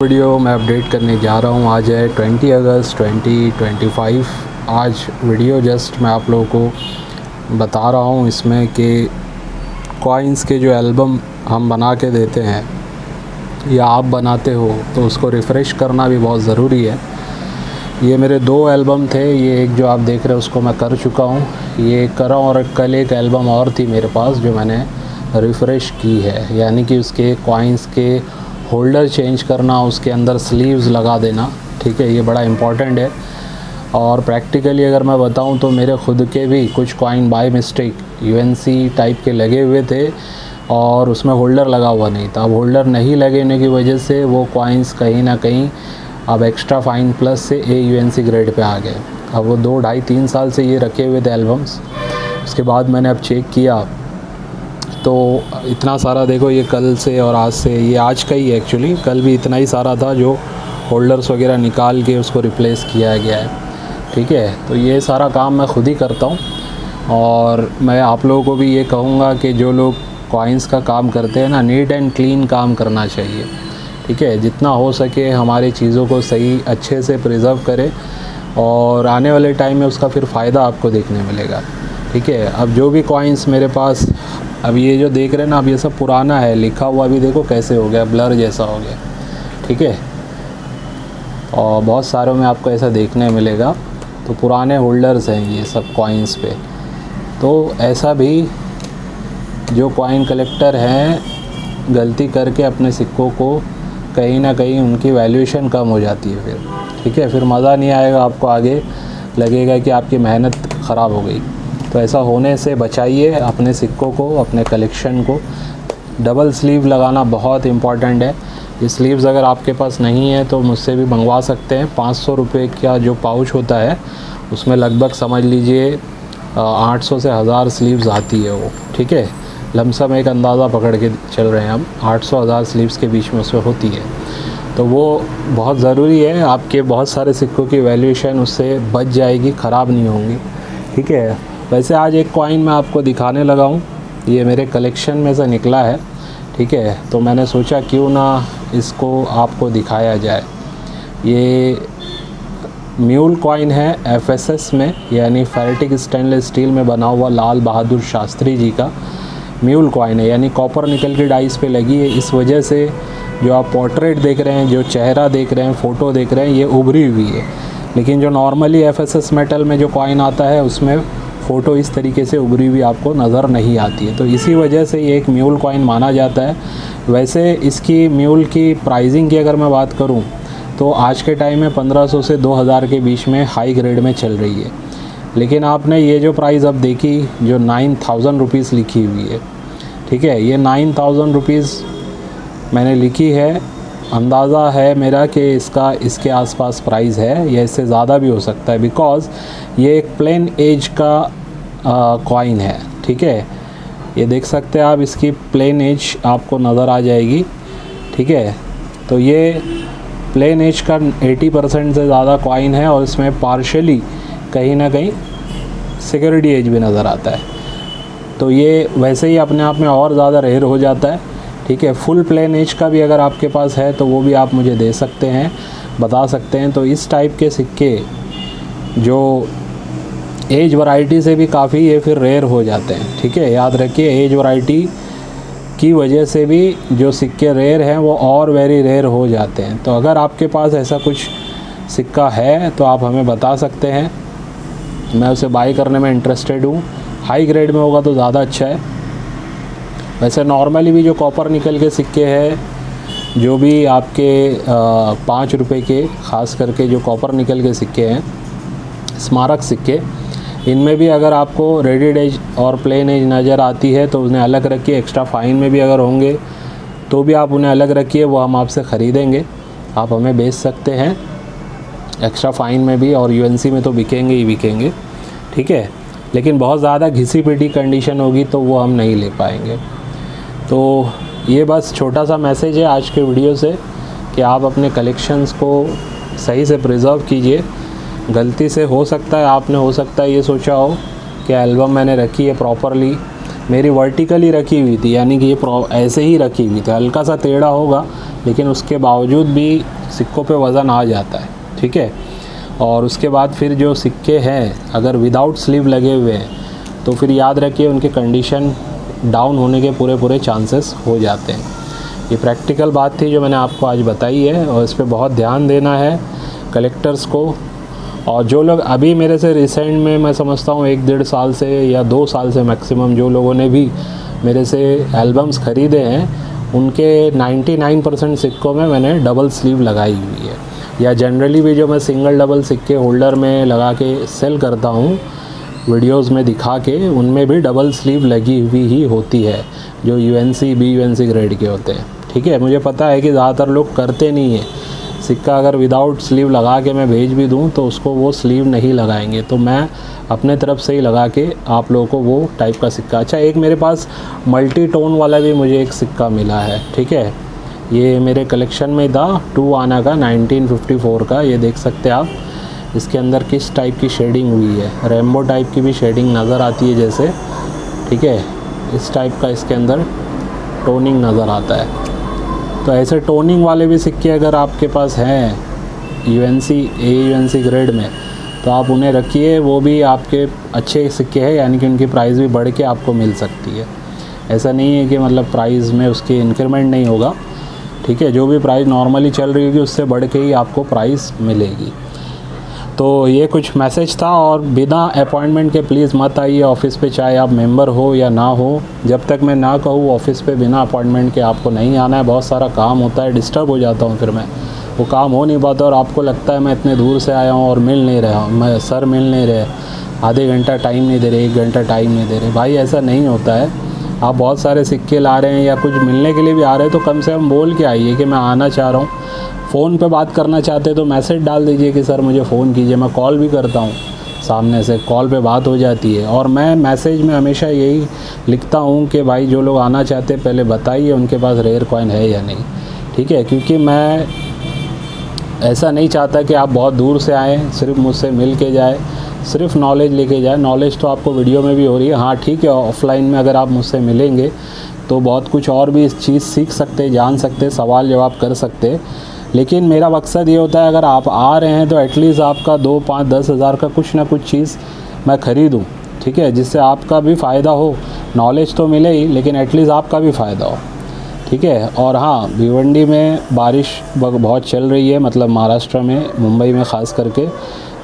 Video मैं update करने जा रहा हूँ। आज है 20 अगस्त 2025। आज वीडियो जस्ट मैं आप लोगों को बता रहा हूँ इसमें कि कॉइन्स के जो एल्बम हम बना के देते हैं या आप बनाते हो तो उसको रिफ़्रेश करना भी बहुत ज़रूरी है। ये मेरे 2 एल्बम थे, ये एक जो आप देख रहे हो उसको मैं कर चुका हूँ, ये करा और कल एक एल्बम और थी मेरे पास जो मैंने रिफ़्रेश की है, यानी कि उसके कॉइन्स के होल्डर चेंज करना, उसके अंदर स्लीव्स लगा देना। ठीक है, ये बड़ा इम्पॉर्टेंट है। और प्रैक्टिकली अगर मैं बताऊं तो मेरे ख़ुद के भी कुछ coin by mistake UNC type के लगे हुए थे और उसमें होल्डर लगा हुआ नहीं था। अब होल्डर नहीं लगने की वजह से वो कॉइन्स कहीं ना कहीं अब एक्स्ट्रा फाइन प्लस से AUNC ग्रेड पे आ गए। अब वो 2, 2.5, 3 साल से ये रखे हुए थे एल्बम्स। उसके बाद मैंने अब चेक किया तो इतना सारा देखो, ये कल से और आज से, ये आज का ही एक्चुअली, कल भी इतना ही सारा था जो होल्डर्स वगैरह निकाल के उसको रिप्लेस किया गया है। ठीक है, तो ये सारा काम मैं ख़ुद ही करता हूँ और मैं आप लोगों को भी ये कहूँगा कि जो लोग कॉइन्स का काम करते हैं ना, नीट एंड क्लीन काम करना चाहिए। ठीक है, जितना हो सके हमारी चीज़ों को सही अच्छे से प्रिज़र्व करें और आने वाले टाइम में उसका फिर फ़ायदा आपको देखने मिलेगा। ठीक है, अब जो भी कॉइन्स मेरे पास, अब ये जो देख रहे हैं ना, अब ये सब पुराना है, लिखा हुआ भी देखो कैसे हो गया, ब्लर जैसा हो गया। ठीक है, और बहुत सारों में आपको ऐसा देखने मिलेगा। तो पुराने होल्डर्स हैं ये सब कॉइन्स पे। तो ऐसा भी जो कॉइन कलेक्टर हैं गलती करके अपने सिक्कों को कहीं ना कहीं उनकी वैल्यूएशन कम हो जाती है फिर। ठीक है, फिर मज़ा नहीं आएगा आपको, आगे लगेगा कि आपकी मेहनत ख़राब हो गई। तो ऐसा होने से बचाइए अपने सिक्कों को, अपने कलेक्शन को। डबल स्लीव लगाना बहुत इम्पॉर्टेंट है। ये स्लीव्स अगर आपके पास नहीं है तो मुझसे भी मंगवा सकते हैं। 500 रुपये का जो पाउच होता है उसमें लगभग समझ लीजिए 800 से 1000 स्लीव्स आती है वो। ठीक है, लमसम एक अंदाज़ा पकड़ के चल रहे हैं हम, 800-1000 स्लीव्स के बीच में उसमें होती है। तो वो बहुत ज़रूरी है, आपके बहुत सारे सिक्कों की वैल्यूएशन उससे बच जाएगी, ख़राब नहीं होंगी। ठीक है, वैसे आज एक कॉइन मैं आपको दिखाने लगा हूँ, ये मेरे कलेक्शन में से निकला है। ठीक है, तो मैंने सोचा क्यों ना इसको आपको दिखाया जाए। ये म्यूल कॉइन है FSS में, यानी फेरेटिक स्टेनलेस स्टील में बना हुआ लाल बहादुर शास्त्री जी का म्यूल कॉइन है, यानी कॉपर निकल की डाइस पे लगी है। इस वजह से जो आप पोर्ट्रेट देख रहे हैं, जो चेहरा देख रहे हैं, फ़ोटो देख रहे हैं, ये उभरी हुई है। लेकिन जो नॉर्मली FSS मेटल में जो कॉइन आता है उसमें फ़ोटो इस तरीके से उभरी हुई आपको नज़र नहीं आती है। तो इसी वजह से ये एक म्यूल कॉइन माना जाता है। वैसे इसकी म्यूल की प्राइसिंग की अगर मैं बात करूं तो आज के टाइम में 1500 से 2000 के बीच में हाई ग्रेड में चल रही है। लेकिन आपने ये जो प्राइस अब देखी, जो 9000 रुपीज़ लिखी हुई है, ठीक है, ये 9000 रुपीज़ मैंने लिखी है। अंदाज़ा है मेरा कि इसका इसके आसपास प्राइस है या इससे ज़्यादा भी हो सकता है, बिकॉज़ ये एक प्लेन एज का कॉइन है। ठीक है, ये देख सकते हैं आप, इसकी प्लेन एज आपको नज़र आ जाएगी। ठीक है, तो ये प्लेन एज का 80% से ज़्यादा कॉइन है और इसमें पार्शली कहीं ना कहीं सिक्योरिटी एज भी नज़र आता है। तो ये वैसे ही अपने आप में और ज़्यादा रेयर हो जाता है। ठीक है, फुल प्लेन एज का भी अगर आपके पास है तो वो भी आप मुझे दे सकते हैं, बता सकते हैं। तो इस टाइप के सिक्के जो एज वैरायटी से भी काफ़ी ये फिर रेयर हो जाते हैं। ठीक है, याद रखिए, एज वैरायटी की वजह से भी जो सिक्के रेयर हैं वो और वेरी रेयर हो जाते हैं। तो अगर आपके पास ऐसा कुछ सिक्का है तो आप हमें बता सकते हैं, मैं उसे बाई करने में इंटरेस्टेड हूँ। हाई ग्रेड में होगा तो ज़्यादा अच्छा है। वैसे नॉर्मली भी जो कॉपर निकल के सिक्के हैं, जो भी आपके 5 रुपये के, ख़ास करके जो कॉपर निकल के सिक्के हैं, स्मारक सिक्के, इनमें भी अगर आपको रेडेड एज और प्लेन एज नज़र आती है तो उन्हें अलग रखिए। एक्स्ट्रा फाइन में भी अगर होंगे तो भी आप उन्हें अलग रखिए, वो हम आपसे ख़रीदेंगे, आप हमें बेच सकते हैं एक्स्ट्रा फाइन में भी, और UNC में तो बिकेंगे ही बिकेंगे। ठीक है, लेकिन बहुत ज़्यादा घिसी पिटी कंडीशन होगी तो वो हम नहीं ले पाएंगे। तो ये बस छोटा सा मैसेज है आज के वीडियो से कि आप अपने कलेक्शंस को सही से प्रिज़र्व कीजिए। गलती से हो सकता है आपने, हो सकता है ये सोचा हो कि एल्बम मैंने रखी है प्रॉपरली, मेरी वर्टिकली रखी हुई थी, यानी कि ये ऐसे ही रखी हुई थी, हल्का सा टेढ़ा होगा लेकिन उसके बावजूद भी सिक्कों पे वज़न आ जाता है, ठीक है। और उसके बाद फिर जो सिक्के हैं अगर विदाउट स्लीव लगे हुए हैं तो फिर याद रखिए उनकी कंडीशन डाउन होने के पूरे चांसेस हो जाते हैं। ये प्रैक्टिकल बात थी जो मैंने आपको आज बताई है, और इस पर बहुत ध्यान देना है कलेक्टर्स को। और जो लोग अभी मेरे से रिसेंट में, मैं समझता हूँ 1-1.5 साल से या 2 साल से मैक्सिमम जो लोगों ने भी मेरे से एल्बम्स ख़रीदे हैं, उनके 99% सिक्कों में मैंने डबल स्लीव लगाई हुई है। या जनरली भी जो मैं सिंगल डबल सिक्के होल्डर में लगा के सेल करता हूँ वीडियोस में दिखा के, उनमें भी डबल स्लीव लगी हुई ही होती है जो UNC BUNC ग्रेड के होते हैं, ठीक है। मुझे पता है कि ज़्यादातर लोग करते नहीं हैं, सिक्का अगर विदाउट स्लीव लगा के मैं भेज भी दूं तो उसको वो स्लीव नहीं लगाएंगे, तो मैं अपने तरफ से ही लगा के आप लोगों को वो टाइप का सिक्का। अच्छा, एक मेरे पास मल्टी टोन वाला भी मुझे एक सिक्का मिला है, ठीक है। ये मेरे कलेक्शन में था 2 आना का 1954 का, ये देख सकते हैं आप। इसके अंदर किस टाइप की शेडिंग हुई है, रेनबो टाइप की भी शेडिंग नज़र आती है जैसे, ठीक है। इस टाइप का इसके अंदर टोनिंग नज़र आता है। तो ऐसे टोनिंग वाले भी सिक्के अगर आपके पास हैं UNC AUNC ग्रेड में तो आप उन्हें रखिए, वो भी आपके अच्छे सिक्के हैं, यानी कि उनकी प्राइस भी बढ़ के आपको मिल सकती है। ऐसा नहीं है कि मतलब प्राइस में उसकी इंक्रीमेंट नहीं होगा, ठीक है। जो भी प्राइस नॉर्मली चल रही होगी उससे बढ़ के ही आपको प्राइस मिलेगी। तो ये कुछ मैसेज था, और बिना अपॉइंटमेंट के प्लीज़ मत आइए ऑफ़िस पे, चाहे आप मेंबर हो या ना हो। जब तक मैं ना कहूँ ऑफ़िस पे बिना अपॉइंटमेंट के आपको नहीं आना है। बहुत सारा काम होता है, डिस्टर्ब हो जाता हूँ, फिर मैं वो काम हो नहीं पाता और आपको लगता है मैं इतने दूर से आया हूँ और मिल नहीं रहा हूँ, मैं सर मिल नहीं रहे, आधे घंटा टाइम नहीं दे रहे, 1 घंटा टाइम नहीं दे रहे। भाई ऐसा नहीं होता है। आप बहुत सारे सिक्के ला रहे हैं या कुछ मिलने के लिए भी आ रहे हैं तो कम से कम बोल के आइए कि मैं आना चाह रहा हूँ। फ़ोन पे बात करना चाहते तो मैसेज डाल दीजिए कि सर मुझे फ़ोन कीजिए, मैं कॉल भी करता हूँ, सामने से कॉल पे बात हो जाती है। और मैं मैसेज में हमेशा यही लिखता हूँ कि भाई जो लोग आना चाहते हैं पहले बताइए उनके पास रेयर कॉइन है या नहीं, ठीक है। क्योंकि मैं ऐसा नहीं चाहता कि आप बहुत दूर से आएँ, सिर्फ मुझसे मिल के जाए, सिर्फ नॉलेज लेके जाए। नॉलेज तो आपको वीडियो में भी हो रही है, हाँ ठीक है। ऑफलाइन में अगर आप मुझसे मिलेंगे तो बहुत कुछ और भी इस चीज़ सीख सकते, जान सकते, सवाल जवाब कर सकते। लेकिन मेरा मकसद ये होता है अगर आप आ रहे हैं तो एटलीस्ट आपका 2, 5, 10 हज़ार का कुछ ना कुछ चीज़ मैं ख़रीदूँ, ठीक है, जिससे आपका भी फ़ायदा हो। नॉलेज तो मिले ही लेकिन एटलीस्ट आपका भी फ़ायदा हो, ठीक है। और हाँ, भिवंडी में बारिश बहुत चल रही है, मतलब महाराष्ट्र में, मुंबई में ख़ास करके।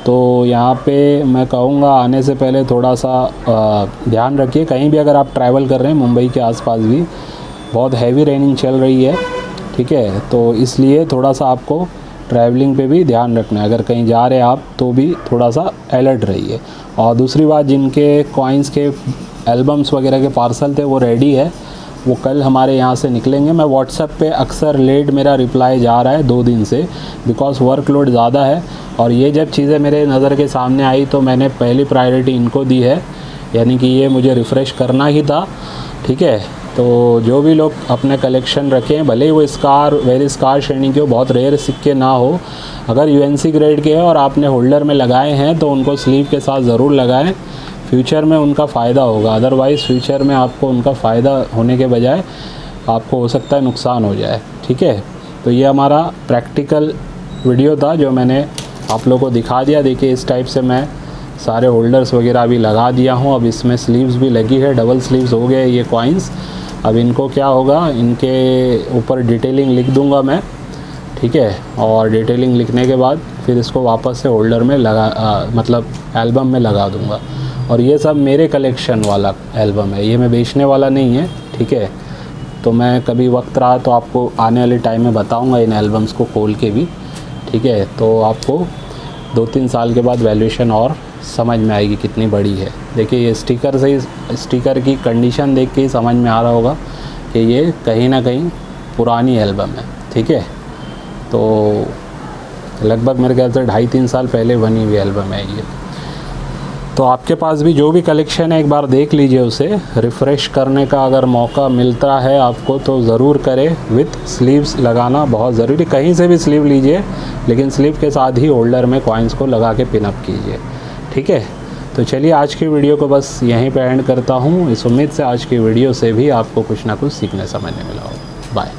तो यहाँ पे मैं कहूँगा आने से पहले थोड़ा सा ध्यान रखिए। कहीं भी अगर आप ट्रैवल कर रहे हैं, मुंबई के आसपास भी बहुत हैवी रेनिंग चल रही है, ठीक है। तो इसलिए थोड़ा सा आपको ट्रैवलिंग पे भी ध्यान रखना है। अगर कहीं जा रहे हैं आप तो भी थोड़ा सा अलर्ट रहिए। और दूसरी बात, जिनके कॉइन्स के एल्बम्स वगैरह के पार्सल थे वो रेडी है, वो कल हमारे यहाँ से निकलेंगे। मैं व्हाट्सएप पे अक्सर लेट मेरा रिप्लाई जा रहा है 2 दिन से, बिकॉज़ वर्कलोड ज़्यादा है। और ये जब चीज़ें मेरे नज़र के सामने आई तो मैंने पहली प्रायोरिटी इनको दी है, यानी कि ये मुझे रिफ़्रेश करना ही था, ठीक है। तो जो भी लोग अपने कलेक्शन रखें, भले ही वो वेरी स्कार श्रेणी के हो, बहुत रेयर सिक्के ना हो, अगर UNC ग्रेड के हैं और आपने होल्डर में लगाए हैं तो उनको स्लीव के साथ ज़रूर लगाएं। फ्यूचर में उनका फ़ायदा होगा, अदरवाइज़ फ्यूचर में आपको उनका फ़ायदा होने के बजाय आपको हो सकता है नुकसान हो जाए, ठीक है। तो ये हमारा प्रैक्टिकल वीडियो था जो मैंने आप लोगों को दिखा दिया। देखिए इस टाइप से मैं सारे होल्डर्स वगैरह अभी लगा दिया हूँ। अब इसमें स्लीव्स भी लगी है, डबल स्लीव्स हो गए ये कॉइन्स। अब इनको क्या होगा, इनके ऊपर डिटेलिंग लिख दूंगा मैं, ठीक है। और डिटेलिंग लिखने के बाद फिर इसको वापस से होल्डर में मतलब एल्बम में लगा दूंगा। और ये सब मेरे कलेक्शन वाला एल्बम है, ये मैं बेचने वाला नहीं है, ठीक है। तो मैं कभी वक्त रहा तो आपको आने वाले टाइम में बताऊंगा इन एल्बम्स को खोल के भी, ठीक है। तो आपको 2-3 साल के बाद वैल्यूएशन और समझ में आएगी कितनी बड़ी है। देखिए ये स्टिकर से ही, स्टिकर की कंडीशन देख के ही समझ में आ रहा होगा कि ये कहीं ना कहीं पुरानी एल्बम है, ठीक है। तो लगभग मेरे ख्याल से 2.5-3 साल पहले बनी हुई एल्बम है ये। तो आपके पास भी जो भी कलेक्शन है एक बार देख लीजिए, उसे रिफ़्रेश करने का अगर मौका मिलता है आपको तो ज़रूर करें। विथ स्लीव्स लगाना बहुत ज़रूरी, कहीं से भी स्लीव लीजिए लेकिन स्लीव के साथ ही होल्डर में कॉइन्स को लगा के पिन अप कीजिए, ठीक है। तो चलिए आज की वीडियो को बस यहीं पे एंड करता हूँ, इस उम्मीद से आज की वीडियो से भी आपको कुछ ना कुछ सीखने समझने मिला हो। बाय।